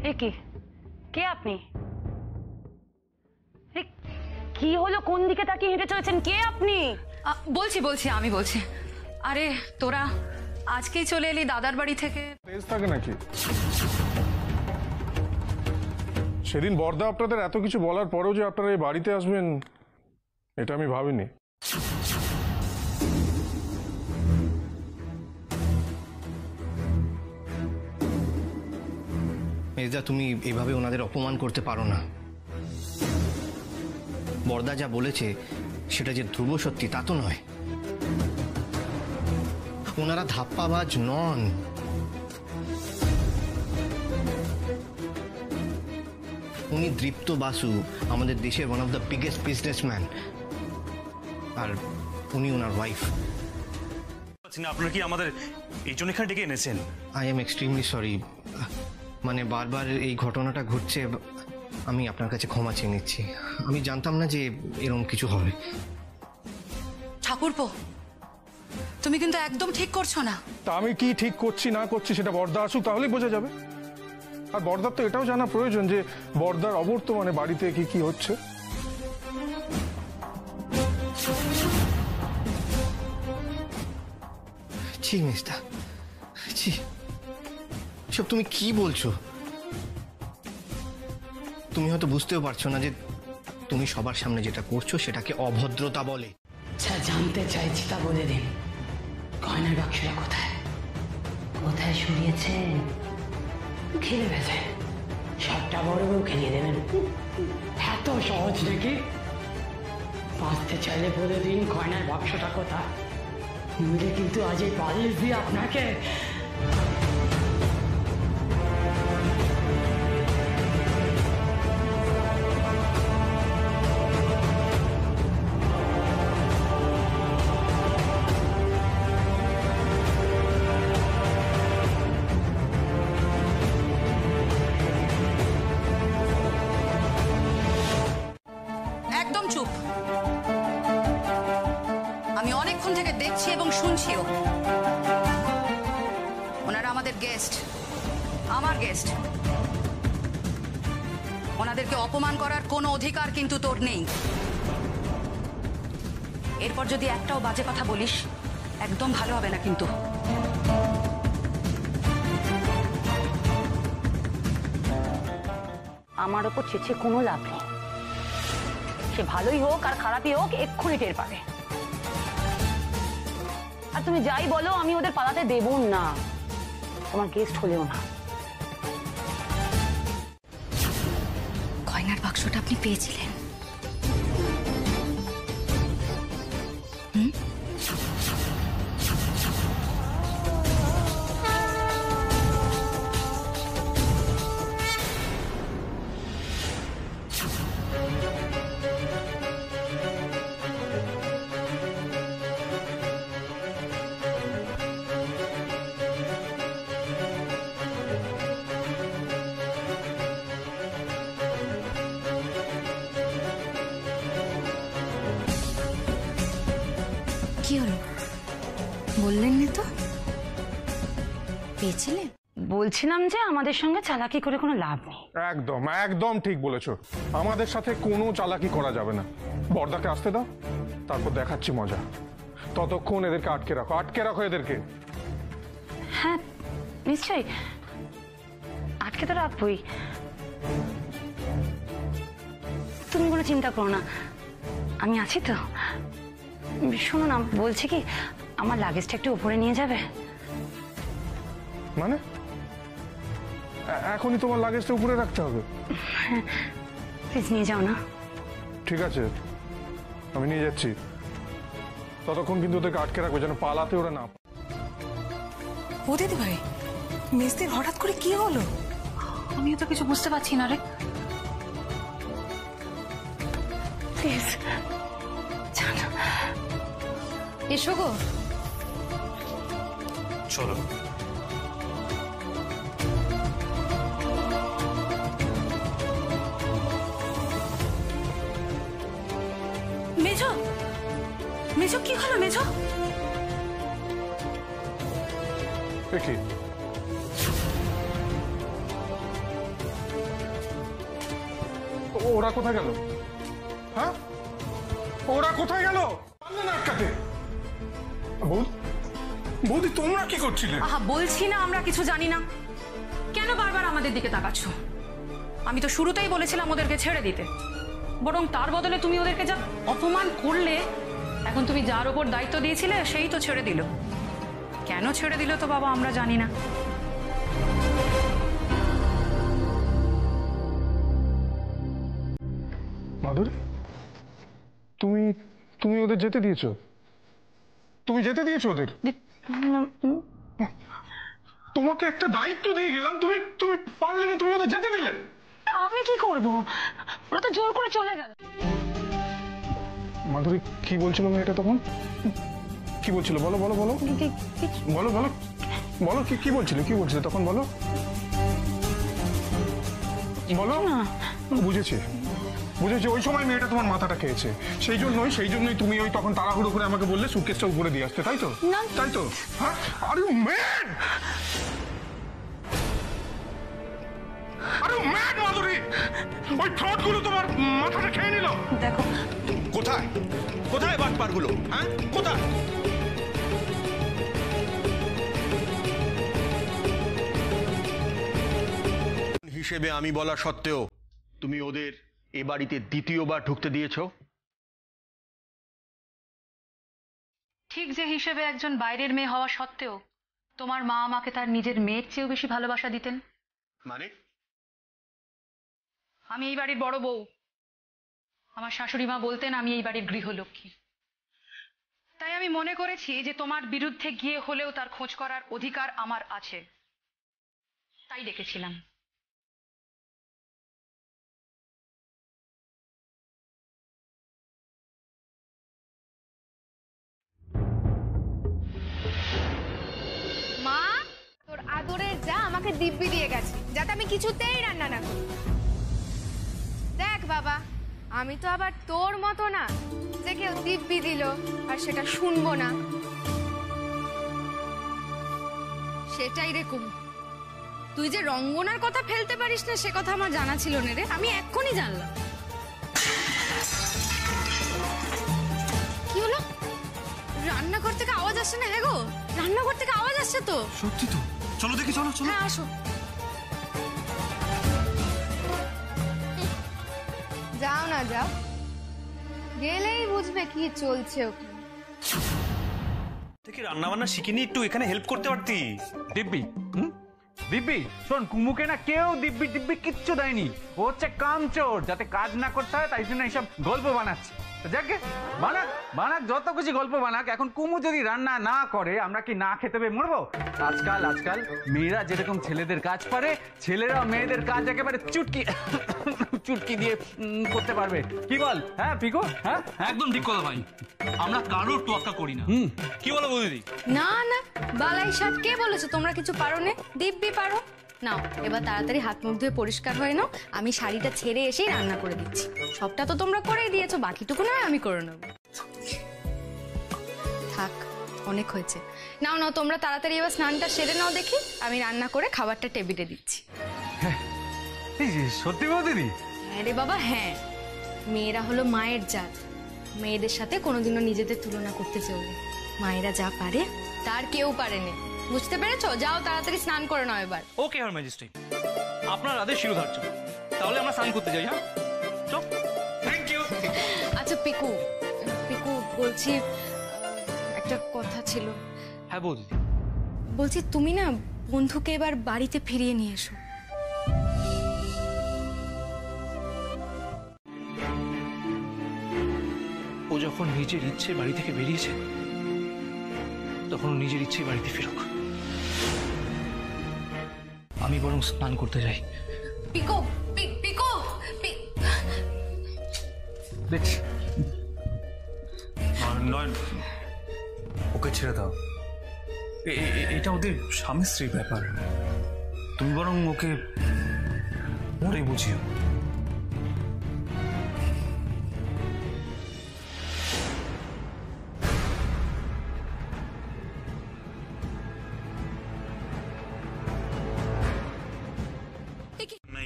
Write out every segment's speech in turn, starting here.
কি কে আপনি? কি হলো? কোন দিকে তাকিয়ে হেঁটে চলেছেন? কে আপনি? বলছি আমি বলছি। আরে তোরা আজকেই চলে এলি দাদার বাড়ি থেকে? তেজ থাকে নাকি? সেদিন বর্দা আপনাদের এত কিছু বলার পরেও যে আপনারা এই বাড়িতে আসবেন এটা আমি ভাবিনি। মেজদা, তুমি এভাবে ওনাদের অপমান করতে পারো না। বর্দা যা বলেছে সেটা যে ধ্রুব সত্যি তা তো নয়। ওনারা ধাপ্পাবাজ নন। উনি দীপ্ত বাসু, আমাদের দেশের one of the biggest businessman, আর উনি ওনার ওয়াইফ। আপনারা কি আমাদের এই জন্য এখানে ডেকে এনেছেন? I am extremely sorry. মানে বারবার এই ঘটনাটা ঘটছে, আমি আপনার কাছে ক্ষমা চেয়ে নিচ্ছি। আমি জানতাম না যে এরকম কিছু হবে। ঠাকুরপো, তুমি কিন্তু একদম ঠিক করছো না। তা আমি কি ঠিক করছি না করছি সেটা বর্দা আসুক তাহলেই বোঝা যাবে। আর বর্দার তো এটাও জানা প্রয়োজন যে বর্দার অবর্তমানে বাড়িতে কি কি হচ্ছে। ছি মিস্টার, ছি, সব তুমি কি বলছো? তুমি হয়তো বুঝতেও পারছো না যে তুমি সবার সামনে যেটা করছো সেটাকে অভদ্রতা বলে। আচ্ছা, জানতে চাইছি তা বলে দিন, গয়নার বাক্সটা কোথায়? কোথায় সরিয়েছেন? খেলে বেঁচে সবটা বড় বউ খেলিয়ে দেবেন? এত সহজ নাকি? বাঁচতে চাইলে বলে দিন গয়নার বাক্সটা কোথায়, নইলে কিন্তু আজ এই পালিশ দিয়ে আপনাকে। একদম চুপ। আমি অনেকক্ষণ থেকে দেখছি এবং শুনছিও। ওনারা আমাদের গেস্ট, আমার গেস্ট। ওনাদেরকে অপমান করার কোনো অধিকার কিন্তু তোর নেই। এরপর যদি একটাও বাজে কথা বলিস একদম ভালো হবে না কিন্তু। আমার ওপর চেঁচে কোনো লাভ নেই। সে ভালোই হোক আর খারাপই হোক এক্ষুনি টের পাবে। আর তুমি যাই বলো আমি ওদের পালাতে দেব না, তোমার গেস্ট হলেও না। গয়নার বাক্সটা আপনি পেয়েছিলেন? কি হলো, বললেন না তো? পেয়েছিলেন? বলছিলাম যে আমাদের সঙ্গে চালাকি করে কোনো লাভ নেই। একদম একদম ঠিক বলেছো, আমাদের সাথে কোনো চালাকি করা যাবে না। বর্দাকে আসতে দাও, তারপর দেখাচ্ছি মজা। ততক্ষণ এদেরকে আটকে রাখো, আটকে রাখো এদেরকে। হ্যাঁ নিশ্চয়ই, আটকে তো রাখবই। তুমি কোনো চিন্তা করো না, আমি আছি তো। শোনো না, বলছি কি আমার লাগেজটা একটু উপরে নিয়ে যাবে? মানে এখনই তোমার লাগেজটা উপরে রাখতে হবে? প্লিজ নিয়ে যাও না। ঠিক আছে, আমি নিয়ে যাচ্ছি। ততক্ষণ কিন্তু ওদেরকে আটকে রাখবে যেন পালাতে ওরা না। ও দিদি ভাই, মিস্ত্রির হঠাৎ করে কি হলো? আমিও তো কিছু বুঝতে পারছি না রে। প্লিজ এসো গো। চলো। মেজো, মেজো কি হলো মেজো? দেখি ওরা কোথায় গেল? হ্যাঁ, ওরা কোথায় গেল? পারলে না আটকাতে? বৌদি তোমরা কি করছিলে? আহা, বলছি না আমরা কিছু জানি না। কেন বারবার আমাদের দিকে তাকাচ্ছ? আমি তো শুরুতেই বলেছিলাম ওদেরকে ছেড়ে দিতে, বরং তার বদলে তুমি ওদেরকে যা অপমান করলে, এখন তুমি যার ওপর দায়িত্ব দিয়েছিলে সেই তো ছেড়ে দিল। কেন ছেড়ে দিল তো বাবা আমরা জানি না। মাধুরী, তুমি তুমি ওদের যেতে দিয়েছো? তুমি যেতে দিয়েছো ওদের? তোমাকে একটা দায়িত্ব দিয়ে গেলাম, তুমি তুমি পারলে না, তুমি ওদের যেতে দিলে। আমি কি করব? ওরা তো জোর করে চলে গেল। মাধুরী কি বলছিল মেয়েটা তখন? কি বলছিল? বলো বলো বলো বলো বলো বলো কি কি বলছিল? কি বলছিল তখন? বলো বলো। বুঝেছি বুঝেছি, ওই সময় মেয়েটা তোমার মাথাটা খেয়েছে, সেই জন্যই তুমি ওই তখন তাড়াহুড়ো করে আমাকে বললে সুটকেসটা উপরে দিয়ে আসতে, তাই তো? তাই তো? হ্যাঁ, আর ইউ ম্যাড? আরে ম্যাড মাধুরী, ওই থটগুলো তোমার মাথাটা খেয়ে নিল। দেখো কোথায় কোথায় বাটপারগুলো? হ্যাঁ, কোথায়? হিসেবে আমি বলা সত্ত্বেও তুমি ওদের এ বাড়িতে দ্বিতীয়বার ঢুকতে দিয়েছো। ঠিক যে হিসেবে একজন বাইরের মেয়ে হওয়া সত্ত্বেও তোমার মা আমাকে তার নিজের মেয়ের চেয়েও বেশি ভালোবাসা দিতেন। মানে? আমি এই বাড়ির বড় বউ, আমার শাশুড়ি মা বলতেন আমি এই বাড়ির গৃহলক্ষ্মী। তাই আমি মনে করেছি যে তোমার বিরুদ্ধে গিয়ে হলেও তার খোঁজ করার অধিকার আমার আছে, তাই ডেকেছিলাম। মা, তোর আদরের যা আমাকে দিব্যি দিয়ে গেছে যাতে আমি কিছুতেই রান্না না করি। দেখ বাবা, আমি তো আবার তোর মতো না যে কেউ দিব্যি দিল আর সেটা শুনবো না। সেটাই রে কুমু, তুই যে রঙ্গনার কথা ফেলতে পারিস না সে কথা আমার জানা ছিল না রে, আমি এক্ষুনি জানলাম। কি হলো? রান্নাঘর থেকে আওয়াজ আসছে না? হ্যাঁ গো, রান্নাঘর থেকে আওয়াজ আসছে তো। সত্যি তো, চলো দেখি, চলো চলো। হ্যাঁ আসো। যাও না, যাও, গেলেই বুঝবে কি চলছে ওখানে। দেখি রান্না বান্না শিখিনি, একটু এখানে হেল্প করতে পারতি। দিব্যি? দিব্যি? শোন, কুমুকে না কেউ দিব্যি দিব্যি কিচ্ছু দেয়নি। ও হচ্ছে কামচোর, যাতে কাজ না করতে হয় তাই জন্য এইসব গল্প বানাচ্ছে। যাকে বানাক বানাক, যত খুশি গল্প বানাক। এখন কুমু যদি রান্না না করে আমরা কি না খেতে পেয়ে মরবো? আজকাল মেয়েরা যেরকম ছেলেদের কাজ পারে, ছেলেরাও মেয়েদের কাজ একেবারে চুটকি দিয়ে করতে পারবে। কি বল? হ্যাঁ পিকু? হ্যাঁ একদম ঠিক কথা ভাই, আমরা কারোর তোয়াক্কা করি না। কি বলো বৌদি? না না, বালাই সাত কে বলেছে তোমরা কিছু পারো না? দিব্যি পারো। নাও এবার তাড়াতাড়ি হাত মুখ ধুয়ে পরিষ্কার হয়ে নাও, আমি শাড়িটা ছেড়ে এসেই রান্না করে দিচ্ছি। সবটা তো তোমরা করেই দিয়েছো, বাকিটুকু না আমি করে নেব। থাক, অনেক হয়েছে। নাও নাও, তোমরা তাড়াতাড়ি এবার স্নানটা সেরে নাও দেখি, আমি রান্না করে খাবারটা টেবিলে দিচ্ছি। সত্যি বৌদিদি? হ্যাঁ রে বাবা, হ্যাঁ। মেয়েরা হলো মায়ের জাত, মেয়েদের সাথে কোনোদিনও নিজেদের তুলনা করতে চলবে। মায়েরা যা পারে তার কেউ পারেনি, বুঝতে পেরেছো? যাও তাড়াতাড়ি স্নান করে নাও এবার। ওকে হার ম্যাজেস্টি, আপনার আদেশ শিরোধার্য। তাহলে আমরা স্নান করতে যাই। হ্যাঁ চল। Thank you. আচ্ছা পিকু, পিকু বলছি একটা কথা ছিল। হ্যাঁ বৌদি। বলছি তুমি না বন্ধুকে এবার বাড়িতে ফিরিয়ে নিয়ে এসো। ও যখন নিজের ইচ্ছে বাড়ি থেকে বেরিয়েছে, তখন ও নিজের ইচ্ছে বাড়িতে ফিরুক। আমি বরং স্নান করতে যাই। পিকু, পিকু, দেখছি নয়, ওকে ছেড়ে দাও। এটা ওদের স্বামী স্ত্রীর ব্যাপার, তুমি বরং ওকে পরে বুঝিও।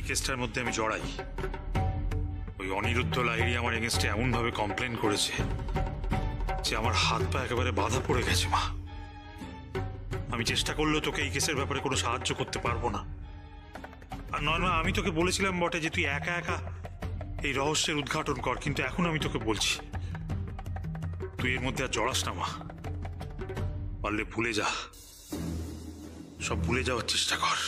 এই কেসটার মধ্যে আমি জড়াই, ওই অনিরুদ্ধ লাহিড়ী আমার এগেনস্টে এমনভাবে কমপ্লেন করেছে যে আমার হাত পা একেবারে বাধা পড়ে গেছে মা। আমি চেষ্টা করলেও তোকে এই কেসের ব্যাপারে কোনো সাহায্য করতে পারবো না। আর নয় মা, আমি তোকে বলেছিলাম বটে যে তুই একা একা এই রহস্যের উদ্ঘাটন কর, কিন্তু এখন আমি তোকে বলছি তুই এর মধ্যে আর জড়াস না মা। পারলে ভুলে যা, সব ভুলে যাওয়ার চেষ্টা কর।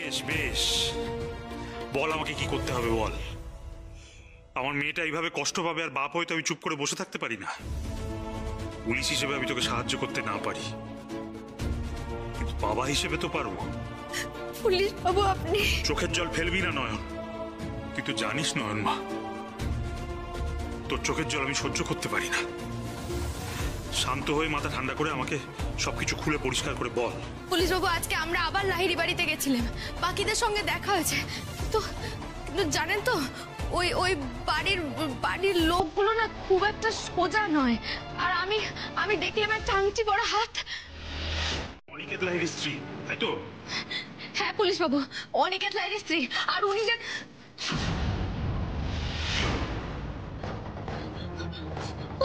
বেশ বেশ, বল আমাকে কি করতে হবে বল। আমার মেয়েটা এইভাবে কষ্ট পাবে আর বাপ হয়তো আমি চুপ করে বসে থাকতে পারি না। পুলিশ হিসেবে আমি তোকে সাহায্য করতে না পারি, কিন্তু বাবা হিসেবে তো পারবো। পুলিশ বাবু আপনি চোখের জল ফেলবি না নয়ন, তুই তো জানিস নয়ন মা, তোর চোখের জল আমি সহ্য করতে পারি না। শান্ত হয়ে মাথা ঠান্ডা করে আমাকে সবকিছু খুলে পরিষ্কার করে বল। পুলিশ বাবু আজকে আমরা আবার লাহিড়ী বাড়িতে গেছিলাম, বাকিদের সঙ্গে দেখা হয়েছে তো, কিন্তু জানেন তো ওই ওই বাড়ির লোকগুলো না খুব একটা সোজা নয়। আর আমি দেখলাম একটা আংটি পরা হাত। অনিকেত লাহিড়ীর স্ত্রী, তাই তো? হ্যাঁ পুলিশ বাবু, অনিকেত লাহিড়ীর স্ত্রী। আর উনি যে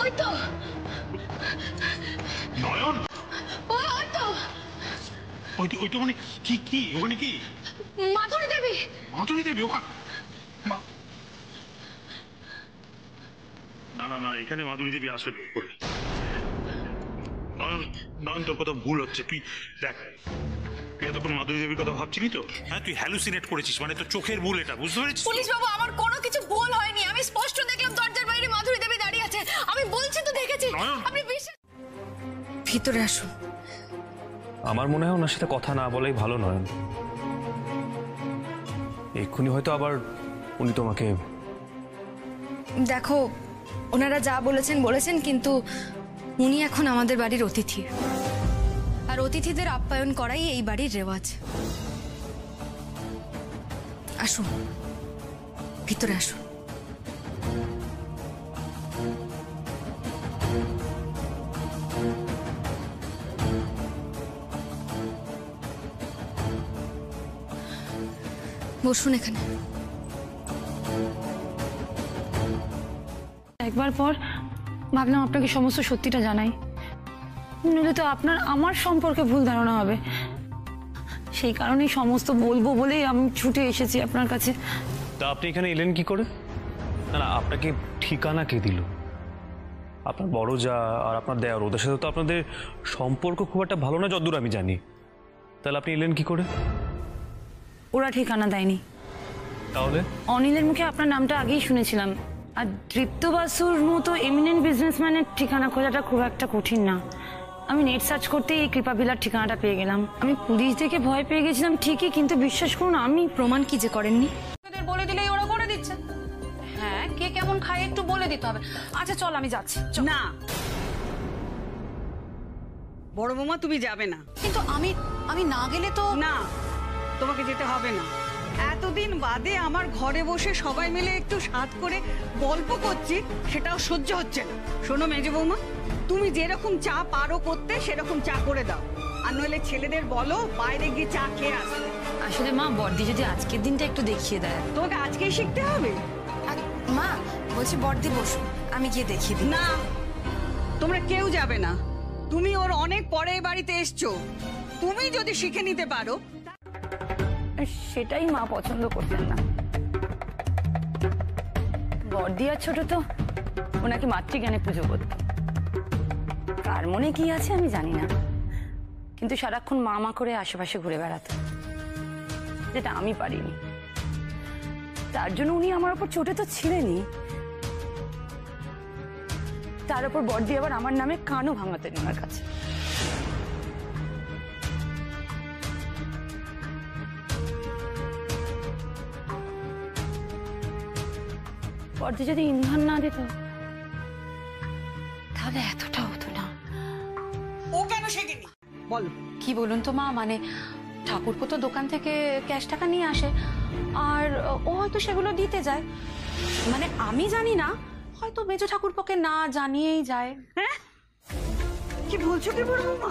ওই তো নয়ন, ওই তো ওই তো মানে কি ওখানে কি? মাধুরী দেবী। মাধুরী দেবী ওখানে? না না না, এখানে মাধুরী দেবী আসবে কি করে? নয়ন তোর কথা ভুল হচ্ছে। তুই দেখ, তুই এতক্ষণ মাধুরী দেবীর কথা ভাবছিলি তো? হ্যাঁ, তুই হ্যালুসিনেট করেছিস, মানে তোর চোখের ভুল এটা, বুঝতে পেরেছিস? পুলিশ বাবু আমার কোনো কিছু ভুল হয়নি, আমি স্পষ্ট দেখলাম দরজার বাইরে মাধুরী দেবী দাঁড়িয়ে আছে। আমি বলছি তো দেখেছি। আপনি বিশ্বাস ভিতরে আসুন। আমার মনে হয় ওনার সাথে কথা না বলাই ভালো নয়ন। এক্ষুনি হয়তো আবার উনি তোমাকে... দেখো, ওনারা যা বলেছেন, কিন্তু উনি এখন আমাদের বাড়ির অতিথি, আর অতিথিদের আপ্যায়ন করাই এই বাড়ির রেওয়াজ। আসুন ভিতরে আসুন। বসুন এখানে। একবার পর ভাবলাম আপনাকে সমস্ত সত্যিটা জানাই, নইলে তো আপনার আমার সম্পর্কে ভুল ধারণা হবে। সেই কারণেই সমস্ত বলবো বলেই আমি ছুটে এসেছি আপনার কাছে। তা আপনি এখানে এলেন কি করে? না না, আপনাকে ঠিকানা কে দিল? আপনার বড় যা আর আপনার দেওয়ার, ওদের সাথে তো আপনাদের সম্পর্ক খুব একটা ভালো না যতদূর আমি জানি। তাহলে আপনি এলেন কি করে? ওরা ঠিকানা দেয়নি। তাহলে? অনিলের মুখে আপনার নামটা আগেই শুনেছিলাম, আর দীপ্ত বাসুর মতো এমিনেন্ট বিজনেসম্যানের ঠিকানা খোঁজাটা খুব একটা কঠিন না। আমি নেট সার্চ করতেই এই কৃপা ভিলার ঠিকানাটা পেয়ে গেলাম। আমি পুলিশ দেখে ভয় পেয়ে গেছিলাম ঠিকই, কিন্তু বিশ্বাস করুন আমি প্রমাণ কি যে করেননি। ওদের বলে দিলেই ওরা করে দিচ্ছে। হ্যাঁ, কে কেমন খায় একটু বলে দিতে হবে। আচ্ছা চল, আমি যাচ্ছি। না বড় বৌমা, তুমি যাবে না। কিন্তু আমি না গেলে তো... না, তোমাকে যেতে হবে না। এতদিন বাদে আমার ঘরে বসে সবাই মিলে একটু স্বাদ করে গল্প করছি, সেটাও সহ্য হচ্ছে না। শোনো মেজো বৌমা, তুমি যেরকম চা পারো করতে সেরকম চা করে দাও, আর নইলে ছেলেদের বলো বাইরে গিয়ে চা খেয়ে আসতে। আসলে মা, বড়দি যদি আজকের দিনটা একটু দেখিয়ে দেয়। তোমাকে আজকেই শিখতে হবে? মা বলছি বড়দি বসুন, আমি গিয়ে দেখিয়ে দিই। না, তোমরা কেউ যাবে না। তুমি ওর অনেক পরে বাড়িতে এসছো, তুমি যদি শিখে নিতে পারো। সেটাই মা পছন্দ করতেন না। বড়দি আর ছোট তো ওনাকে মাতৃজ্ঞানে পুজো করত। কার মনে কি আছে আমি জানি না, কিন্তু সারাক্ষণ মা মা করে আশেপাশে ঘুরে বেড়াতো, যেটা আমি পারিনি। তার জন্য উনি আমার উপর চোটে তো ছিলেনই, তার উপর বড়দি আবার আমার নামে কানও ভাঙাতেন ওনার কাছে। বড়দি যদি ইন্ধন না দিত তাহলে এতটা হতো না। ও কেন শেখেনি বলো? কি বলুন তো মা, মানে ঠাকুরপো তো দোকান থেকে ক্যাশ টাকা নিয়ে আসে, আর ও হয়তো সেগুলো দিতে যায়। মানে আমি জানি না, হয়তো মেজো ঠাকুরপোকে না জানিয়েই যায়। হ্যাঁ, কি বলছো কি বড় বৌমা?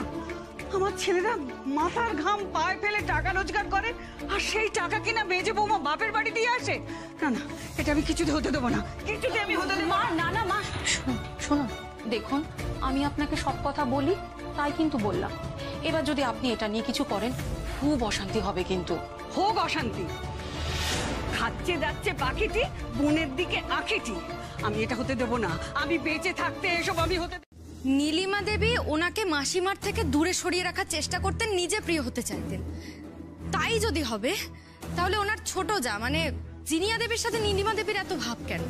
আমার ছেলেরা মাথার ঘাম পায়ে ফেলে টাকা রোজগার করে, আর সেই টাকা কিনা মেজে বৌমা বাপের বাড়ি দিয়ে আসে? না না, এটা আমি কিছুতে হতে দেবো না, কিছুতে আমি হতে দেবো মা। না না মা, শুনুন, দেখুন আমি আপনাকে সব কথা বলি তাই কিন্তু বললাম। এবার যদি আপনি এটা নিয়ে কিছু করেন খুব অশান্তি হবে কিন্তু। হোক অশান্তি, খাচ্ছে যাচ্ছে পাখিটি, বনের দিকে আঁখিটি। আমি এটা হতে দেবো না, আমি বেঁচে থাকতে এসব আমি হতে। নীলিমা দেবী ওনাকে মাসিমার থেকে দূরে সরিয়ে রাখার চেষ্টা করতেন, নিজে প্রিয় হতে চাইতেন। তাই যদি হবে তাহলে ওনার ছোট যা মানে জিনিয়া দেবীর সাথে নীলিমা দেবীর এত ভাব কেন?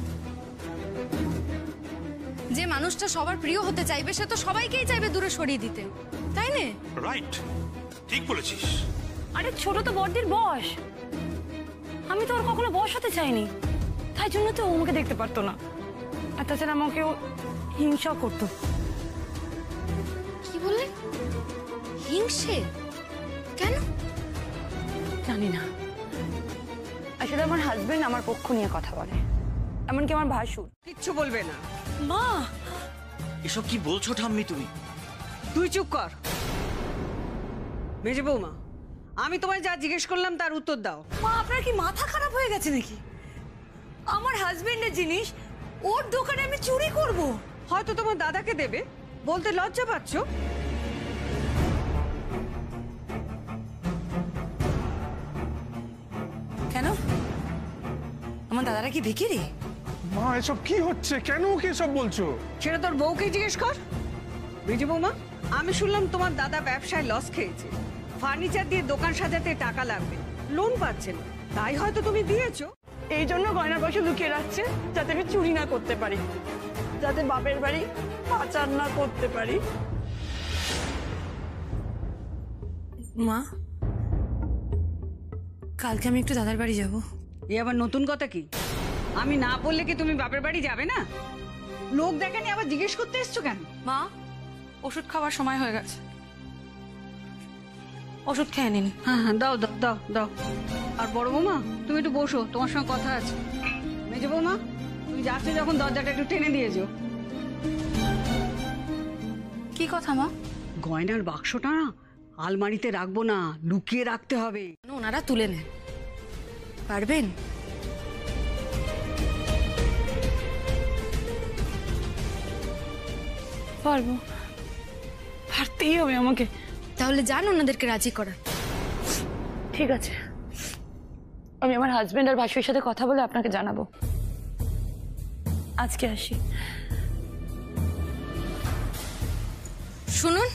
যে মানুষটা সবার প্রিয় হতে চাইবে সে তো সবাইকেই চাইবে দূরে সরিয়ে দিতে, তাই না? রাইট, ঠিক বলেছিস। আরে ছোট তো বড়দির বস, আমি তো ওর কখনো বস হতে চাইনি, তাই জন্য তো ও আমাকে দেখতে পারতো না। আর তাছাড়া আমাকে ও হিংসা করতো। কি বললেন? হিংসে কেন? জানি না, আসলে আমার হাজবেন্ড আমার পক্ষ নিয়ে কথা বলে, এমনকি আমার ভাসুর। কিচ্ছু বলবে না। মা, এসব কি বলছো ঠাম্মি তুমি? তুই চুপ কর। মেজে বৌমা, আমি তোমায় যা জিজ্ঞেস করলাম তার উত্তর দাও। মা, আপনার কি মাথা খারাপ হয়ে গেছে নাকি? আমার হাজবেন্ডের জিনিস ওর দোকানে আমি চুরি করব? হয়তো তোমার দাদাকে দেবে, বলতে লজ্জা পাচ্ছ? কেন? আমার দাদারা কি ভিখিরি? মা, এসব কি হচ্ছে? কেন ওকে এসব বলছো? সেটা তোর বউকে জিজ্ঞেস কর। মেজে বৌমা, আমি শুনলাম তোমার দাদা ব্যবসায় লস খেয়েছে, ফার্নিচার দিয়ে দোকান সাজাতে টাকা লাগবে, লোন পাচ্ছেন, তাই হয়তো তুমি দিয়েছো। এই জন্য গয়নার বাক্স লুকিয়ে রাখছে, যাতে আমি চুরি না করতে পারি, যাতে বাপের বাড়ি পাচার না করতে পারি। মা, কালকে আমি একটু দাদার বাড়ি যাব। এ আবার নতুন কথা কি? আমি না বললে কি তুমি বাপের বাড়ি যাবে না? লোক দেখেনি আবার জিজ্ঞেস করতে এসছো কেন? মা, ওষুধ খাওয়ার সময় হয়ে গেছে, ওষুধ খেয়ে নিন। হ্যাঁ হ্যাঁ, দাও দাও দাও দাও। আর বড় বৌমা, তুমি একটু বসো, তোমার সঙ্গে কথা আছে। মেজো বৌমা, তুমি যাচ্ছ যখন দরজাটা একটু টেনে দিয়েছো। কি কথা মা? গয়নার বাক্সটা না আলমারিতে রাখবো না, লুকিয়ে রাখতে হবে। ওনারা তুলে নেন, পারবেন? পারবো, পারতেই হবে আমাকে। তাহলে যান ওনাদেরকে রাজি করার। ঠিক আছে, আমি আমার হাজবেন্ড আর ভাসুরের সাথে কথা বলে আপনাকে জানাবো। আজকে আসি। শুনুন,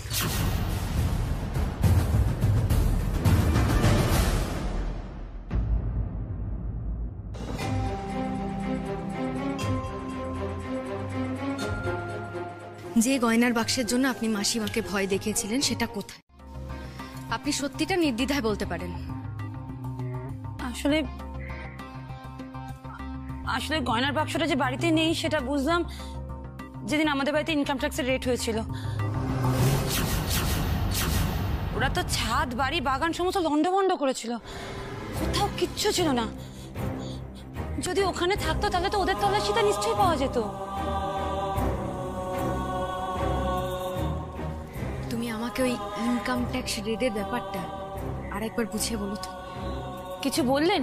যে গয়নার বাক্সের জন্য আপনি মাসিমাকে ভয় দেখিয়েছিলেন সেটা কোথায়? আপনি সত্যিটা নির্দ্বিধায় বলতে পারেন। আসলে আসলে গয়নার বাক্সটা যে বাড়িতে নেই সেটা বুঝলাম যেদিন আমাদের বাড়িতে ইনকাম ট্যাক্সের রেট হয়েছিল। ওরা তো ছাদ বাড়ি বাগান সমস্ত লন্ডভন্ড করেছিল, কোথাও কিচ্ছু ছিল না। যদি ওখানে থাকতো তাহলে তো ওদের তল্লাশিটা নিশ্চয়ই পাওয়া যেত। তুমি আমাকে ওই ইনকাম ট্যাক্স রেডের ব্যাপারটা আরেকবার বুঝিয়ে বলো তো। কিছু বললেন?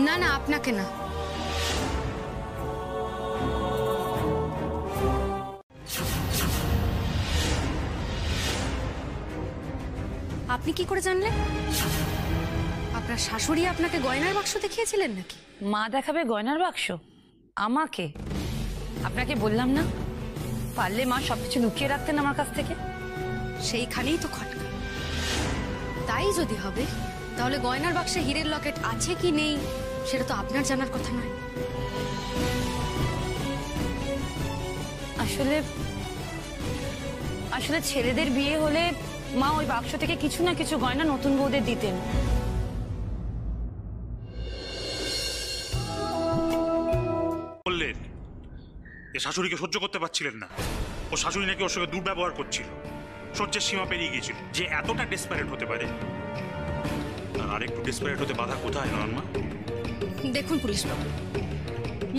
না না, আপনাকে না। আপনি কি করে জানলেন? আপনার শাশুড়ি আপনাকে গয়নার বাক্স দেখিয়েছিলেন নাকি? মা দেখাবে গয়নার বাক্স আমাকে? আপনাকে বললাম না, পারলে মা সবকিছু লুকিয়ে রাখতেন আমার কাছ থেকে। সেইখানেই তো খটকা। তাই যদি হবে তাহলে গয়নার বাক্সে হীরের লকেট আছে কি নেই সেটা তো আপনার জানার কথা নয়। আসলে আসলে ছেলেদের বিয়ে হলে মা ওই বাক্স থেকে কিছু না কিছু গয়না নতুন বউদের দিতেন। বললেন যে শাশুড়িকে সহ্য করতে পারছিলেন না, ও শাশুড়ি নাকি ওর সঙ্গে দুর্ব্যবহার করছিল, সহ্যের সীমা পেরিয়ে গিয়েছিল। যে এতটা ডেসপারেট হতে পারে, আর একটু ডেসপারেট হতে বাধা কোথায় নয়নমা? দেখুন পুলিশ বাবু,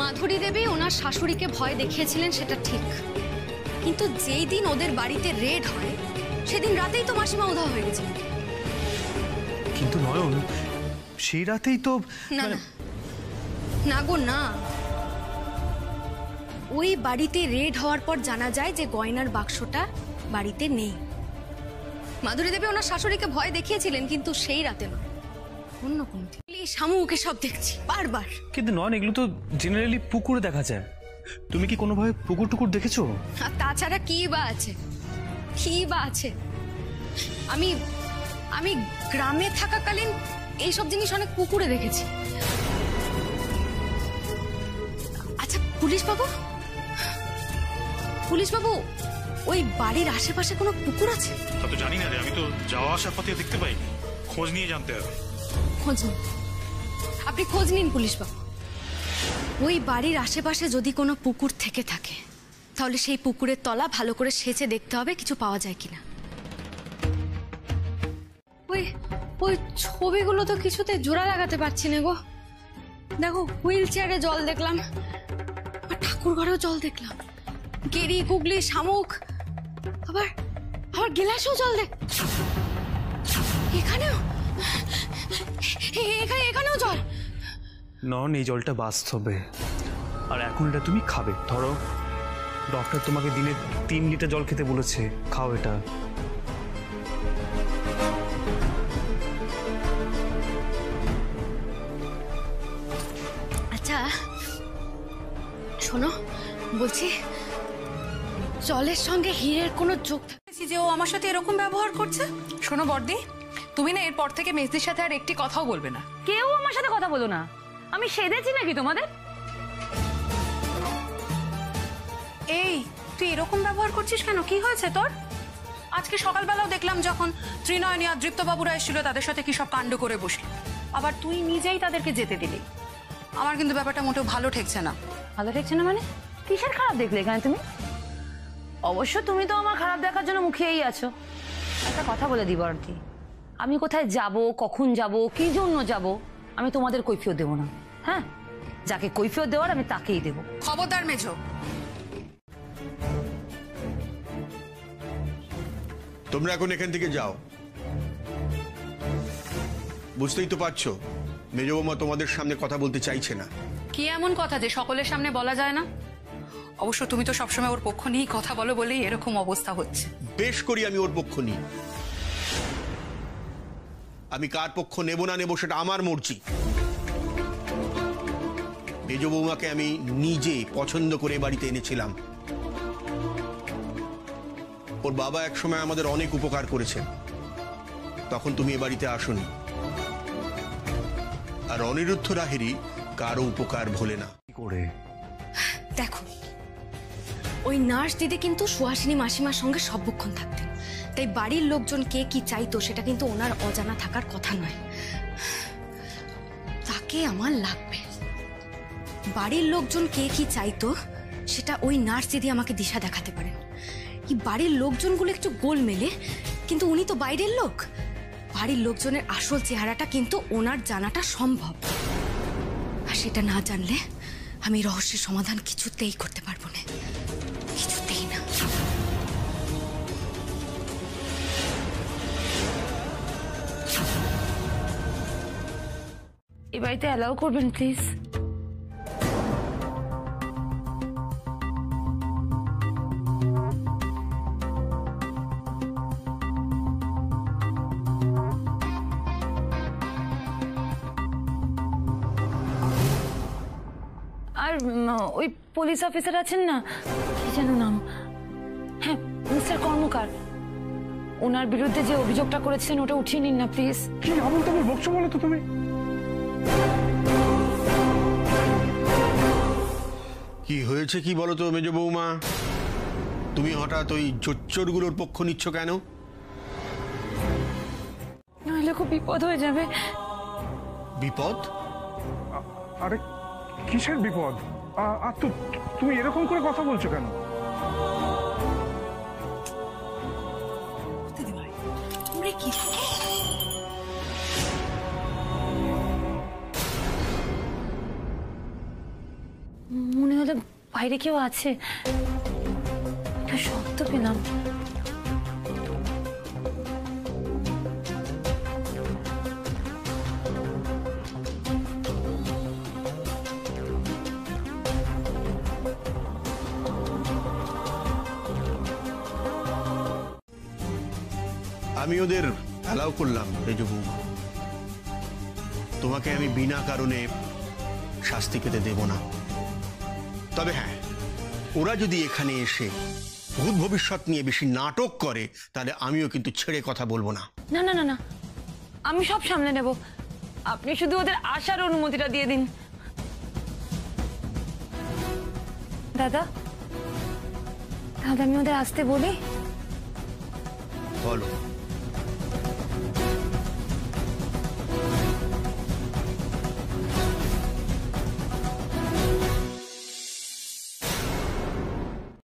মাধুরী দেবী ওনার শাশুড়িকে ভয় দেখিয়েছিলেন সেটা ঠিক, কিন্তু যেই দিন ওদের বাড়িতে রেড হয় সেদিন রাতেই তো মাসিমা উধাও হয়ে গেছে। কিন্তু নয়ন, সেই রাতেই তো না না না গো না, ওই বাড়িতে রেড হওয়ার পর জানা যায় যে গয়নার বাক্সটা বাড়িতে নেই। মাধুরী দেবী ওনার শাশুড়িকে ভয় দেখিয়েছিলেন, কিন্তু সেই রাতে নয়, অন্য কোনো দিন। শামুকে সব দেখছি বারবার। কিন্তু নয়ন, এগুলো তো জেনারেলি পুকুরে দেখা যায়। তুমি কি কোনোভাবে পুকুর টুকুর দেখেছো? আর তাছাড়া কি বা আছে, কি বা আছে? আমি আমি গ্রামে থাকাকালীন এইসব জিনিস অনেক পুকুরে দেখেছি। আচ্ছা পুলিশ বাবু, ওই বাড়ির আশেপাশে কোনো পুকুর আছে? তা তো জানি না রে, আমি তো যাওয়া আসার পথে দেখতে পাই, খোঁজ নিয়ে জানতে হবে। খোঁজ নিন, আপনি খোঁজ নিন পুলিশ বাবু। ওই বাড়ির আশেপাশে যদি কোনো পুকুর থেকে থাকে তাহলে সেই পুকুরের তলা ভালো করে সেচে দেখতে হবে কিছু পাওয়া যায় কিনা। ওই ছবিগুলো তো কিছুতে জোড়া লাগাতে পারছি না গো। দেখো হুইল চেয়ারে জল দেখলাম, ঠাকুর ঘরেও জল দেখলাম, গেরি গুগলি শামুক, আবার গেলাসেও জল দেখ, এখানেও জল। নন, এই জলটা বাস্তবে, আর এখন এটা তুমি খাবে। ধরো ডক্টর তোমাকে দিনে 3 লিটার জল খেতে বলেছে, খাও এটা। আচ্ছা শোনো, বলছি জলের সঙ্গে হীরের কোনো যোগ থাকছে যে ও আমার সাথে এরকম ব্যবহার করছে? শোনো বর্দি, তুমি না এরপর থেকে মেজদির সাথে আর একটি কথাও বলবে না। কেউ আমার সাথে কথা বলো না, আমি সেধেছি নাকি তোমাদের? এই তুই এরকম ব্যবহার করছিস কেন? কি হয়েছে তোর? আজকে সকালবেলাও দেখলাম যখন ত্রিনয়নী আর দৃপ্তবাবুরা এসেছিল তাদের সাথে কি সব কাণ্ড করে বসলি, আবার তুই নিজেই তাদেরকে যেতে দিলি। আমার কিন্তু ব্যাপারটা মোটেও ভালো ঠেকছে না। ভালো ঠেকছে না মানে? কিসের খারাপ দেখলে এখানে তুমি? অবশ্য তুমি তো আমার খারাপ দেখার জন্য মুখিয়েই আছো। একটা কথা বলে দিব আর কি, আমি কোথায় যাব, কখন যাব, কি জন্য যাব, আমি তোমাদের কৈফিয়ত দেবো না। হ্যাঁ, যাকে কৈফিয়ত দেওয়ার আমি তাকেই দেবো। খবরদার মেজো। তোমরা এখন এখান থেকে যাও। বুঝতেই তো পারছো মেজ বৌমা তোমাদের সামনে কথা বলতে চাইছে না। কি এমন কথা যে সকলের সামনে বলা যায় না? অবশ্য তুমি তো সবসময় ওর পক্ষ নিয়েই কথা বলো বলেই এরকম অবস্থা হচ্ছে। বেশ করি আমি ওর পক্ষ নিই। আমি কার পক্ষ নেব না নেব সেটা আমার মর্জি। মেজ বৌমাকে আমি নিজে পছন্দ করে বাড়িতে এনেছিলাম। ওর বাবা একসময় আমাদের অনেক উপকার করেছেন, তখন তুমি এ বাড়িতে আসোনি। আর অনিরুদ্ধ লাহিড়ী কারো উপকার ভোলে না। করে দেখো, ওই নার্স দিদি কিন্তু সুহাসিনী মাসিমার সঙ্গে সর্বক্ষণ থাকতেন, তাই বাড়ির লোকজন কে কি চাইতো সেটা কিন্তু ওনার অজানা থাকার কথা নয়। তাকে আমার লাগবে। বাড়ির লোকজন কে কি চাইতো সেটা ওই নার্স দিদি আমাকে দিশা দেখাতে পারেন। এই বাড়ির লোকজনগুলো একটু গোল মেলে, কিন্তু উনি তো বাইরের লোক। বাড়ির লোকজনের আসল চেহারাটা কিন্তু ওনার জানাটা সম্ভব, আর সেটা না জানলে আমি রহস্যের সমাধান কিছুতেই করতে পারবো না, কিছুতেই না। এ বাড়িতে অ্যালাউ করবেন প্লিজ? আর ওই পুলিশ অফিসার আছেন না, কি যেন নাম, হ্যাঁ মিস্টার কর্মকার, ওনার বিরুদ্ধে যে অভিযোগটা করেছেন ওটা উঠিয়ে নিন না প্লিজ। কি আবল তাবল বকছো বলো তো তুমি? কি হয়েছে কি বলো তো মেজ বৌমা? তুমি হঠাৎ ওই জোচ্চোরগুলোর পক্ষ নিচ্ছ কেন? নাহলে খুব বিপদ হয়ে যাবে। বিপদ? আরে কিসের বিপদ? আর তুমি এরকম করে কথা বলছো কেন? বাইরে কেউ আছে, একটা শব্দ পেলাম। আমি ওদের অ্যালাউ করলাম মেজ বৌমা, তোমাকে আমি বিনা কারণে শাস্তি পেতে দেব না। তবে হ্যাঁ, ওরা যদি এখানে এসে ভূত ভবিষ্যৎ নিয়ে বেশি নাটক করে তাহলে আমিও কিন্তু ছেড়ে কথা বলবো না। না না না না, আমি সব সামলে নেব, আপনি শুধু ওদের আসার অনুমতিটা দিয়ে দিন। দাদা, দাদা আমি ওদের আসতে বলি? বলো।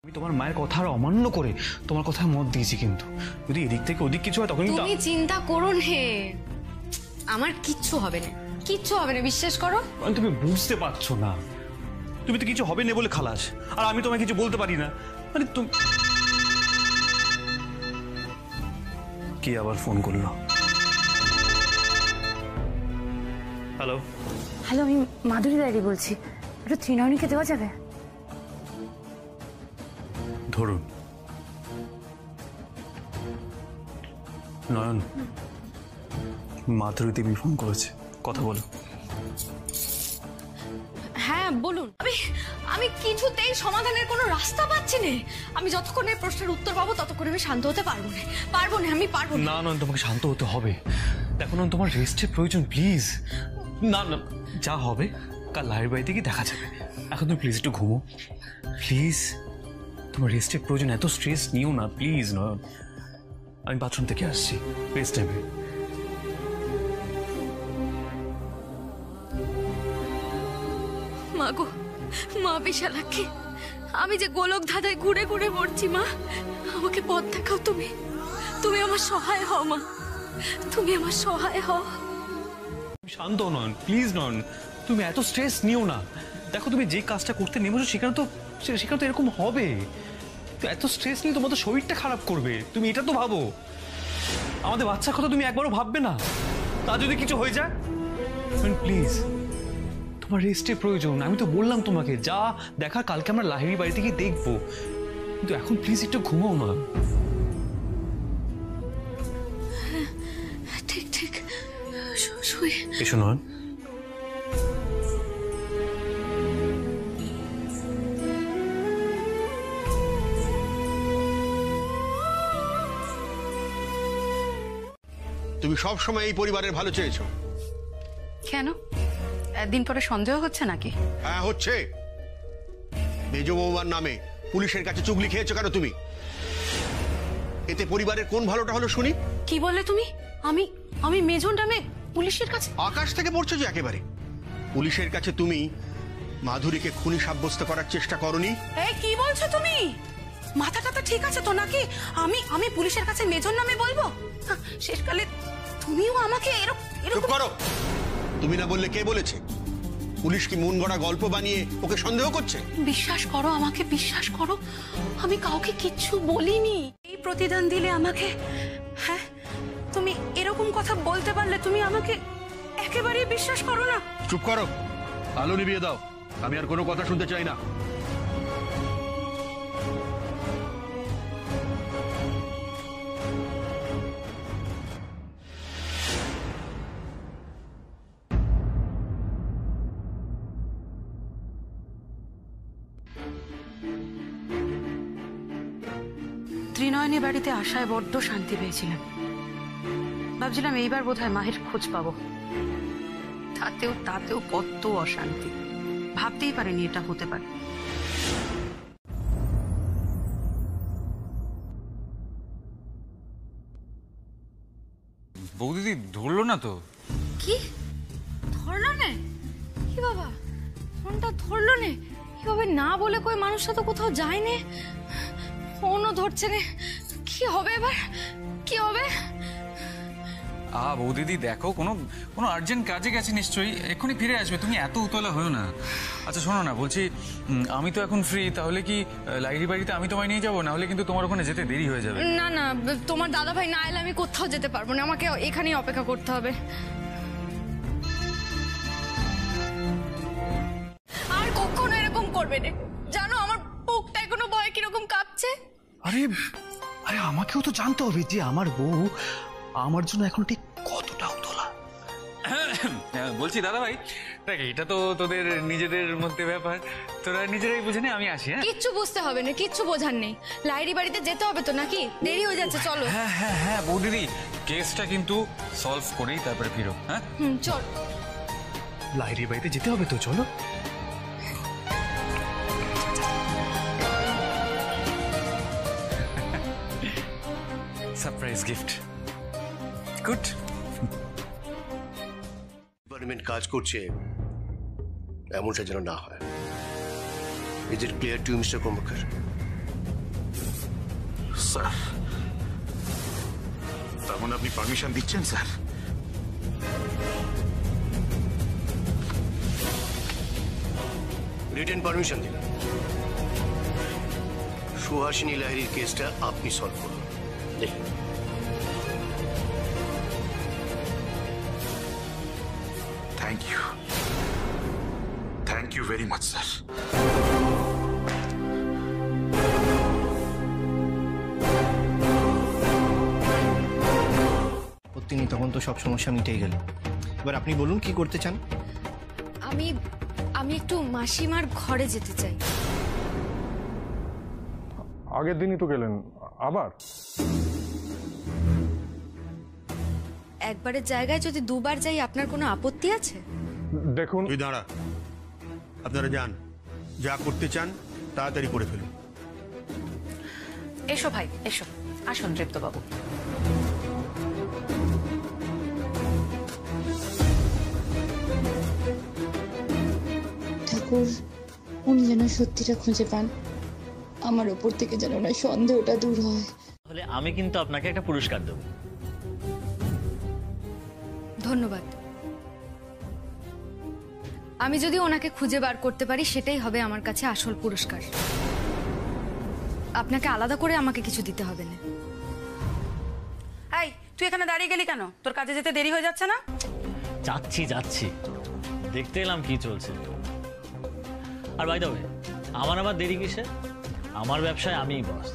আমি তোমার মায়ের কথা অমান্য করে তোমার কথায় মত দিয়েছি, কিন্তু যদি এদিক থেকে ওদিক কিছু হয় তখন তুমি চিন্তা করো নে, আমার কিচ্ছু হবে না, কিচ্ছু হবে না, বিশ্বাস করো। তুমি বুঝতে পারছো না, তুমি তো কিছু হবে না বলে খালাস, আর আমি তোমায় কিছু বলতে পারি না। মানে তুমি কি আবার ফোন করলো? হ্যালো হ্যালো, আমি মাধুরী দাঁড়ি বলছি, একটু ত্রিনয়নীকে দেওয়া যাবে? ধরুন। নয়ন, মাধুরী দেবী ফোন করেছে, কথা বলো। হ্যাঁ বলুন। আমি কিছুতেই সমাধানের কোনো রাস্তা পাচ্ছি না। আমি যতক্ষণ এই প্রশ্নের উত্তর পাবো ততক্ষণ আমি শান্ত হতে পারবো না, আমি পারবো না। না নয়ন, তোমাকে শান্ত হতে হবে। দেখো নয়ন, তোমার রেস্টের প্রয়োজন, প্লিজ। না না, যা হবে কাল লাহিড় বাড়িতে গিয়ে দেখা যাবে। এখন তুমি প্লিজ একটু ঘুমো, প্লিজ। তোমার রেস্টের প্রয়োজন, এত স্ট্রেস নিও না প্লিজ। নয়ন, আমি বাথরুম থেকে আসছি, রেস্ট নেবে। মা গো, মা বিশালাক্ষী, আমি যে গোলক ধাঁধায় ঘুরে ঘুরে মরছি মা, আমাকে পথ দেখাও তুমি, তুমি আমার সহায় হও মা, তুমি আমার সহায় হও। শান্ত নন প্লিজ। নন, তুমি এত স্ট্রেস নিও না। দেখো তুমি যে কাজটা করতে নেমেছো সেখানে তো এরকম হবে। তো এত স্ট্রেস নিয়ে তোমার তো শরীরটা খারাপ করবে, তুমি এটা তো ভাবো। আমাদের বাচ্চার কথা তুমি একবারও ভাববে না? তা যদি কিছু হয়ে যায়? প্লিজ, তোমার রেস্টের প্রয়োজন। আমি তো বললাম তোমাকে, যা দেখা কালকে আমরা লাহিড়ী বাড়িতে গিয়ে দেখবো, কিন্তু এখন প্লিজ একটু ঘুমাও না। ঠিক ঠিক, শুয়ে এসো নয়ন। তুমি সব সময় এই পরিবারের ভালো চেয়েছো। কেন একদিন পরে সন্দেহ হচ্ছে নাকি? হ্যাঁ হচ্ছে। মেজ বৌমার নামে পুলিশের কাছে চুগলি খেয়েছো কেন তুমি? এতে পরিবারের কোন ভালোটা হলো শুনি? কি বললে তুমি? আমি আমি মেজর নামে পুলিশের কাছে? আকাশ থেকে পড়ছো যে একেবারে। পুলিশের কাছে তুমি মাধুরীকে খুনি সাব্যস্ত করার চেষ্টা করনি? এই কি বলছো তুমি? মাথা টাথা ঠিক আছে তো নাকি? আমি পুলিশের কাছে মেজর নামে বলবো? শেষকালে তুমিও আমাকে চুপ করো। তুমি না বললে কে বলেছে? পুলিশ কি মন গড়া গল্প বানিয়ে ওকে সন্দেহ করছে? বিশ্বাস করো, আমাকে বিশ্বাস করো, আমি কাউকে কিচ্ছু বলিনি। এই প্রতিদান দিলে আমাকে, হ্যাঁ তুমি এরকম কথা বলতে পারলে তুমি আমাকে একেবারেই বিশ্বাস করো না? চুপ করো, আলো নিভিয়ে দাও, আমি আর কোনো কথা শুনতে চাই না। ত্রিনয়নী বাড়িতে আসায় বড্ড শান্তি পেয়েছিলাম। ভাবছিলাম এইবার বোধহয় মায়ের খোঁজ পাবো, তাতেও কত অশান্তি। ভাবতেই পারিনি এটা হতে পারে। বৌদিদি ধরলো না তো? কি ধরলো না? কি বাবা, ফোনটা ধরলো না? কিভাবে না বলে কই মানুষটা তো কোথাও যায় না, ফোনও ধরছে না। কি হবে এবার, কি হবে? বৌদিদি দেখো, কোনো কোনো আর্জেন্ট কাজে গেছে নিশ্চয়ই, এক্ষুনি ফিরে আসবে, তুমি এত উতলা হয়েও না। আচ্ছা শোনো না, বলছি আমি তো এখন ফ্রি, তাহলে কি লাইরি বাড়িতে আমি তোমায় নিয়ে যাবো? না হলে কিন্তু তোমার ওখানে যেতে দেরি হয়ে যাবে। না না, তোমার দাদা ভাই না এলে আমি কোথাও যেতে পারবো না, আমাকে এখানেই অপেক্ষা করতে হবে। আর কখনো এরকম করবে না, জানো আমার বুকটা এখনো ভয় কিরকম কাঁপছে। আরে আরে আমাকেও তো জানতে হবে যে আমার বউ আমার জন্য এখন ঠিক কতটা উতলা। বলছি দাদা ভাই, দেখ এটা তো তোদের নিজেদের মধ্যে ব্যাপার, তোরা নিজেরাই বুঝে নে, আমি আসি। হ্যাঁ, কিচ্ছু বুঝতে হবে না, কিচ্ছু বোঝার নেই। লাইরি বাড়িতে যেতে হবে তো নাকি? দেরি হয়ে যাচ্ছে, চলো। হ্যাঁ হ্যাঁ হ্যাঁ বৌদিদি, কেসটা কিন্তু সলভ করেই তারপরে ফিরো। হ্যাঁ চল। লাইরি বাড়িতে যেতে হবে তো, চলো। Surprise gift, good. ডিপার্টমেন্ট কাজ করছে এমনটা যেন না হয়। Is it clear to mister Karmakar? Sir, তার মানে আপনি পারমিশন দিচ্ছেন স্যার? রিটেন পারমিশন দিন। সুহাসিনী লাহিড়ীর কেসটা আপনি সলভ করুন। দেখুন, thank you very much sir. তিনি তখন তো সব সমস্যা মিটেই গেল। এবার আপনি বলুন কি করতে চান? আমি একটু মাসিমার ঘরে যেতে চাই। আগের দিনই তো গেলেন, আবার? একবারের জায়গায় যদি দুবার যাই আপনার কোনো আপত্তি আছে? দেখুন, তুই দাঁড়া, আপনারা যান, যা করতে চান তাড়াতাড়ি করে ফেলুন। এসো ভাই, এসো, আসুন দীপ্তবাবু। ঠাকুর উনি যেন সত্যিটা খুঁজে পান, আমার ওপর থেকে যেন না সন্দেহটা দূর হয়। তাহলে আমি কিন্তু আপনাকে একটা পুরস্কার দেব। ধন্যবাদ। আমি যদি ওনাকে খুঁজে বার করতে পারি সেটাই হবে আমার কাছে আসল পুরস্কার। আপনাকে আলাদা করে আমাকে কিছু দিতে হবে না। এই, তুই এখানে দাঁড়িয়ে গেলি কেন? তোর কাজে যেতে দেরি হয়ে যাচ্ছে না? যাচ্ছি, দেখতে এলাম কি চলছে। আর বাই দ্য ওয়ে, আমার দেরি কিসে? আমার ব্যবসায় আমিই বস।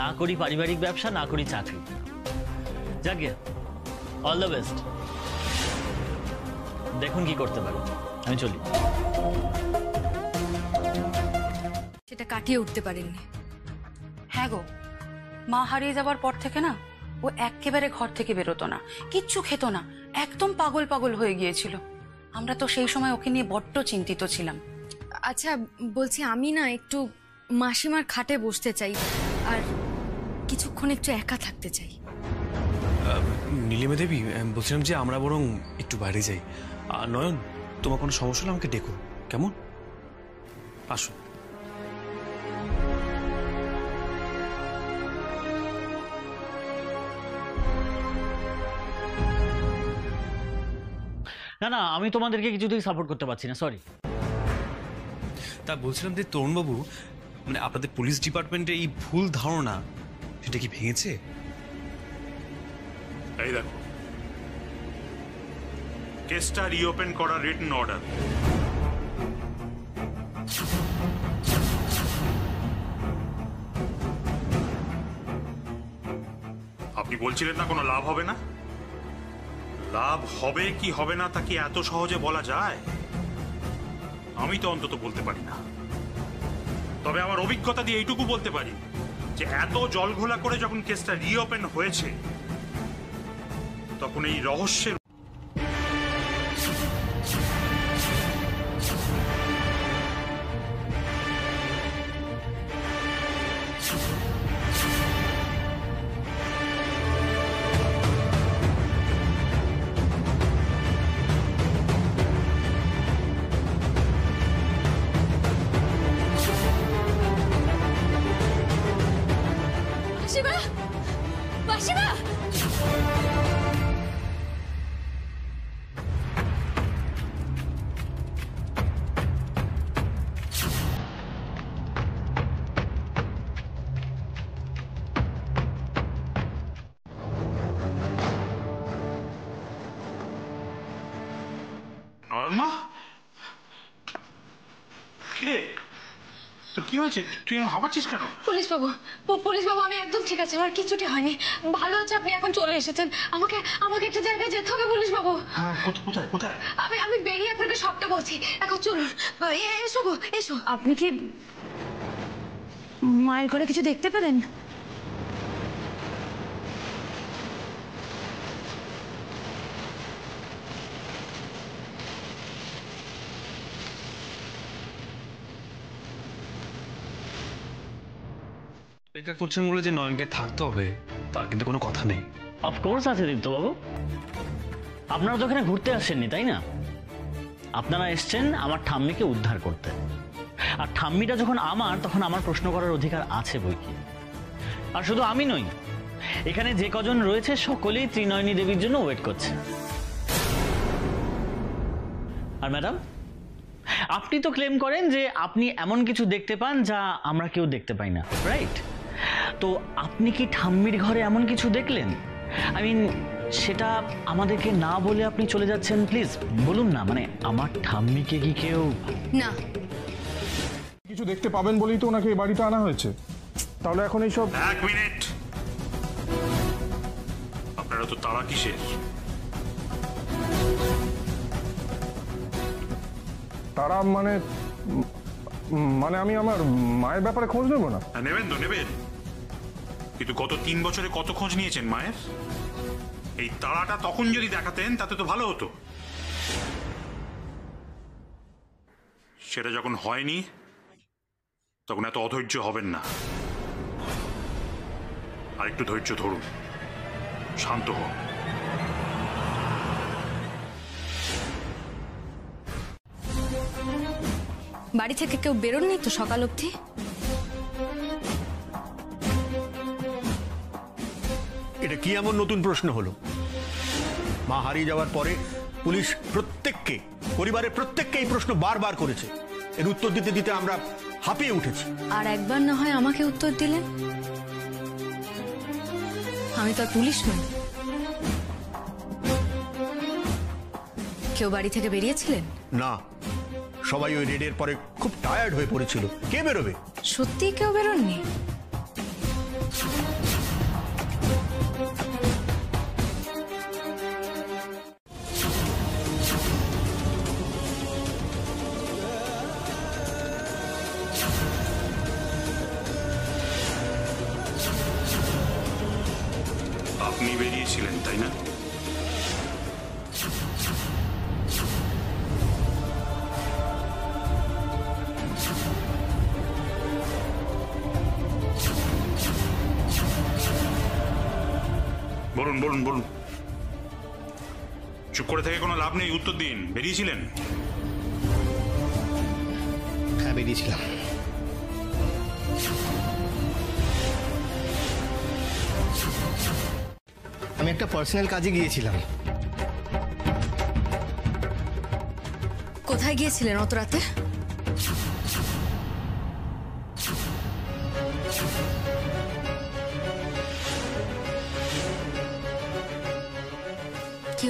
না করি পারিবারিক ব্যবসা, না করি চাকরি। যাকে অল দ্য বেস্ট, দেখুন কি করতে পারি। আমি চলি। সেটা কাটিয়ে উঠতে পারেননি। হ্যাঁ গো, মা হারিয়ে যাবার পর থেকে না ও একেবারে ঘর থেকে বেরোতো না, কিচ্ছু খেত না, একদম পাগল পাগল হয়ে গিয়েছিল। আমরা তো সেই সময় ওকে নিয়ে বড্ড চিন্তিত ছিলাম। আচ্ছা বলছি, আমি না একটু মাসিমার খাটে বসতে চাই, আর কিছুক্ষণ একটু একা থাকতে চাই। নীলিমা দেবী, বলছিলাম যে আমরা বরং একটু বাইরে যাই। নয়ন, তোমার কোনো সমস্যা হলে আমাকে ডেকো, কেমন? আসো। না, আমি তোমাদেরকে কিছুতেই সাপোর্ট করতে পারছি না, সরি। তা বলছিলাম যে তরুণবাবু, মানে আপনাদের পুলিশ ডিপার্টমেন্টে এই ভুল ধারণা, সেটা কি ভেঙেছে? এই দেখো, কেসটা রিওপেন করার রিটেন অর্ডার। আপনি বলছিলেন না কোনো লাভ হবে না? লাভ হবে কি হবে না তা কি এত সহজে বলা যায়? আমি তো অন্তত বলতে পারি না। তবে আমার অভিজ্ঞতা দিয়ে এইটুকু বলতে পারি যে এত জলঘোলা করে যখন কেসটা রিওপেন হয়েছে, তখন এই রহস্যের মাসিমা! মা কে তো কি হয়েছে? তুই হাঁপাচ্ছিস কেন? পুলিশ বাবু আমি একদম ঠিক আছে, আমার কিছুটি হয়নি, ভালো আছে। আপনি এখন চলে এসেছেন, আমাকে একটা জায়গায় যেতে হবে পুলিশ বাবু। কোথায় কোথায়? আমি বেরিয়ে আপনাকে সবটা বলছি, এখন চলুন। এসো গো এসো। আপনি কি মায়ের ঘরে কিছু দেখতে পেলেন? অপেক্ষা করছেন বলে যে নয়নকে থাকতে হবে তার কিন্তু কোনো কথা নেই। অফকোর্স আছে দীপ্তবাবু, আপনারা তো এখানে ঘুরতে আসছেননি তাই না? আপনারা এসছেন আমার ঠাম্মিকে উদ্ধার করতে, আর ঠাম্মিটা যখন আমার, তখন আমার প্রশ্ন করার অধিকার আছে বই কি। আর শুধু আমি নই, এখানে যে কজন রয়েছে সকলেই ত্রিনয়নী দেবীর জন্য ওয়েট করছে। আর ম্যাডাম, আপনি তো ক্লেম করেন যে আপনি এমন কিছু দেখতে পান যা আমরা কেউ দেখতে পাই না, রাইট? তো আপনি কি ঠাম্মির ঘরে এমন কিছু দেখলেন? আই মিন, সেটা আমাদেরকে না বলে আপনি চলে যাচ্ছেন। প্লিজ বলুন না, মানে আমার ঠাম্মিকে কি কেউ না কিছু দেখতে পাবেন বলেই তো ওনাকে এই বাড়িতে আনা হয়েছে। তাহলে এখন এইসব। এক মিনিট, আপনারা তো তারা কিসের? তারা মানে আমি আমার মায়ের ব্যাপারে খোঁজ নেবো না? নেবেন তো নেবেন, কিন্তু গত 3 বছরে কত খোঁজ নিয়েছেন মায়ের? এই তারাটা তখন যদি দেখাতেন তাতে তো ভালো হতো। সেটা যখন হয়নি তখন এত অধৈর্য হবেন না, আর একটু ধৈর্য ধরুন, শান্ত হন। বাড়ি থেকে কেউ বেরোননি তো সকাল অবধি? এটা কি এমন নতুন প্রশ্ন হলো? মা হারিয়ে যাওয়ার পরে পুলিশ পরিবারের প্রত্যেককে এই প্রশ্ন বারবার করেছে। এর উত্তর দিতে দিতে আমরা হাঁপিয়ে উঠেছি। আর একবার না হয় আমাকে উত্তর দিলেন। আমি তো আর পুলিশ নই। কেউ বাড়ি থেকে বেরিয়েছিলেন? না, সবাই ওই রেডের পরে খুব টায়ার্ড হয়ে পড়েছিল। কে বেরোবে? সত্যি কেউ বেরোননি? আপনি বেরিয়েছিলেন তাই না? বলুন বলুন বলুন, চুপ করে থেকে কোনো লাভ নেই, উত্তর দিন। বেরিয়েছিলেন? হ্যাঁ, বেরিয়েছিলাম। আমি একটা পার্সোনাল কাজে গিয়েছিলাম। কোথায় গিয়েছিলেন অত রাতে? কি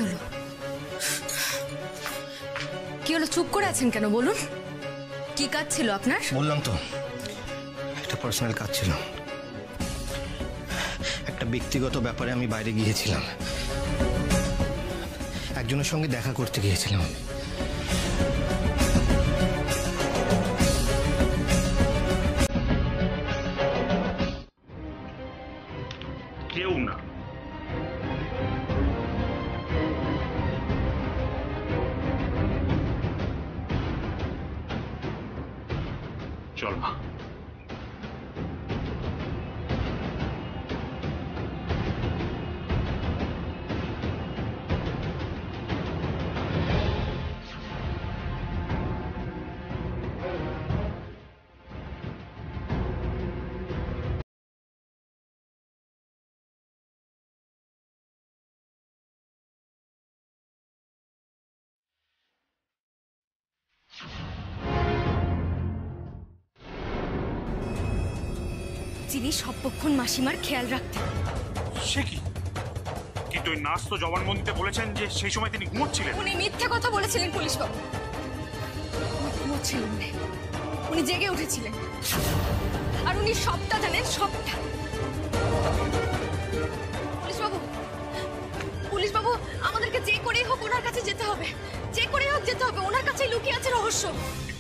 হলো? চুপ করে আছেন কেন? বলুন, কি কাজ ছিল আপনার? বললাম তো, একটা পার্সোনাল কাজ ছিল। একটা ব্যক্তিগত ব্যাপারে আমি বাইরে গিয়েছিলাম, একজনের সঙ্গে দেখা করতে গিয়েছিলাম। কেউ না, চল মা। যিনি সর্বক্ষণ মাসিমার খেয়াল রাখতেন। সে কি কিন্তু ওই নার্স তো জবানবন্দিতে বলেছেন যে সেই সময় তিনি ঘুমোচ্ছিলেন। উনি মিথ্যে কথা বলেছিলেন পুলিশবাবু। উনি ঘুমোচ্ছিলেন না, উনি জেগে উঠেছিলেন। আর উনি সবটা জানেন, সবটা। পুলিশবাবু, পুলিশবাবু, আমাদেরকে যে করেই হোক ওনার কাছে যেতে হবে, যে করেই হোক যেতে হবে। ওনার কাছেই লুকিয়ে আছে রহস্য।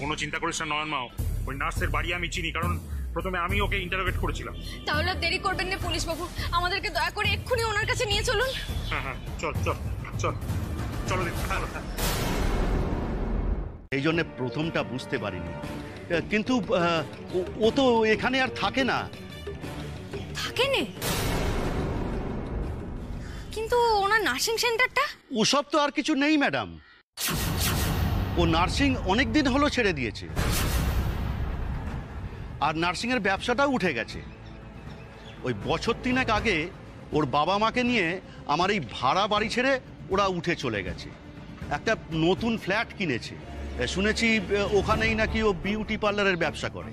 কোনো চিন্তা করিস না নয়ন মা, ওই নার্সের বাড়ি আমি চিনি, কারণ প্রথমে আমি ওকে ইন্টারোগেট করেছিলাম। তাহলে আর দেরি করবেন না পুলিশবাবু, আমাদেরকে দয়া করে এক্ষুনি ওনার কাছে নিয়ে চলুন। হ্যাঁ হ্যাঁ, চল চল চল, চলো। এই জন্য প্রথমটা বুঝতে পারিনি, কিন্তু ও তো এখানে আর থাকে না। থাকে না? কিন্তু ওনার নার্সিং সেন্টারটা? ওসব তো আর কিছু নেই ম্যাডাম। ও নার্সিং অনেক দিন হলো ছেড়ে দিয়েছে, আর নার্সিংয়ের ব্যবসাটাও উঠে গেছে। ওই বছর 3 আগে ওর বাবা মাকে নিয়ে আমার এই ভাড়া বাড়ি ছেড়ে ওরা উঠে চলে গেছে। একটা নতুন ফ্ল্যাট কিনেছে, শুনেছি ওখানেই নাকি ও বিউটি পার্লারের ব্যবসা করে।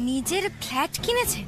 নিজের ফ্ল্যাট কিনেছে?